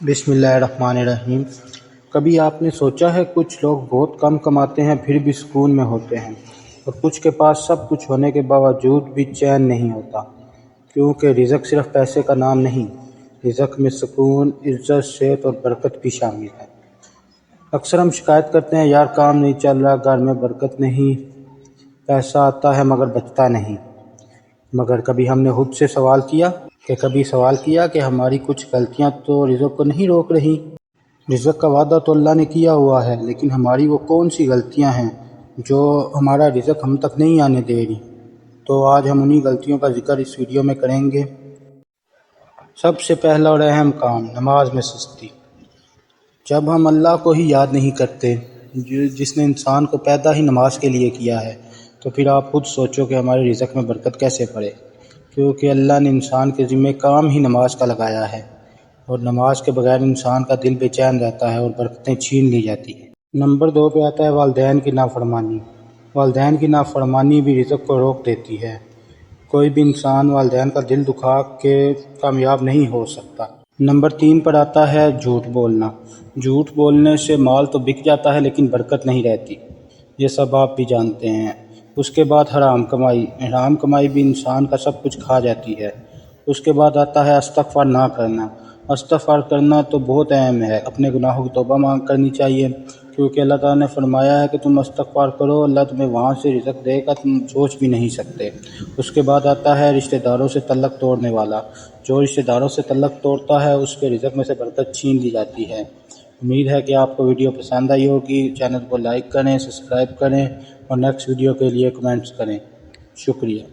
بسم اللہ الرحمن الرحیم۔ کبھی آپ نے سوچا ہے کچھ لوگ بہت کم کماتے ہیں پھر بھی سکون میں ہوتے ہیں، اور کچھ کے پاس سب کچھ ہونے کے باوجود بھی چین نہیں ہوتا، کیونکہ رزق صرف پیسے کا نام نہیں، رزق میں سکون، عزت، صحت اور برکت بھی شامل ہے۔ اکثر ہم شکایت کرتے ہیں یار کام نہیں چل رہا، گھر میں برکت نہیں، پیسہ آتا ہے مگر بچتا نہیں۔ مگر کبھی ہم نے خود سے سوال کیا کہ ہماری کچھ غلطیاں تو رزق کو نہیں روک رہی؟ رزق کا وعدہ تو اللہ نے کیا ہوا ہے، لیکن ہماری وہ کون سی غلطیاں ہیں جو ہمارا رزق ہم تک نہیں آنے دے رہی؟ تو آج ہم انہی غلطیوں کا ذکر اس ویڈیو میں کریں گے۔ سب سے پہلا اور اہم کام، نماز میں سستی۔ جب ہم اللہ کو ہی یاد نہیں کرتے جس نے انسان کو پیدا ہی نماز کے لیے کیا ہے، تو پھر آپ خود سوچو کہ ہمارے رزق میں برکت کیسے پڑے، کیونکہ اللہ نے انسان کے ذمہ کام ہی نماز کا لگایا ہے، اور نماز کے بغیر انسان کا دل بے چین رہتا ہے اور برکتیں چھین لی جاتی ہیں۔ نمبر 2 پہ آتا ہے والدین کی نافرمانی۔ والدین کی نافرمانی بھی رزق کو روک دیتی ہے۔ کوئی بھی انسان والدین کا دل دکھا کے کامیاب نہیں ہو سکتا۔ نمبر 3 پر آتا ہے جھوٹ بولنا۔ جھوٹ بولنے سے مال تو بک جاتا ہے لیکن برکت نہیں رہتی، یہ سب آپ بھی جانتے ہیں۔ اس کے بعد حرام کمائی بھی انسان کا سب کچھ کھا جاتی ہے۔ اس کے بعد آتا ہے استغفار نہ کرنا۔ استغفار کرنا تو بہت اہم ہے، اپنے گناہوں کی توبہ مانگ کرنی چاہیے، کیونکہ اللہ تعالیٰ نے فرمایا ہے کہ تم استغفار کرو، اللہ تمہیں وہاں سے رزق دے گا تم سوچ بھی نہیں سکتے۔ اس کے بعد آتا ہے رشتہ داروں سے تعلق توڑنے والا۔ جو رشتہ داروں سے تعلق توڑتا ہے اس کے رزق میں سے برکت چھین لی جاتی ہے۔ امید ہے کہ آپ کو ویڈیو پسند آئی ہوگی۔ چینل کو لائک کریں، سبسکرائب کریں اور نیکسٹ ویڈیو کے لیے کمنٹس کریں۔ شکریہ۔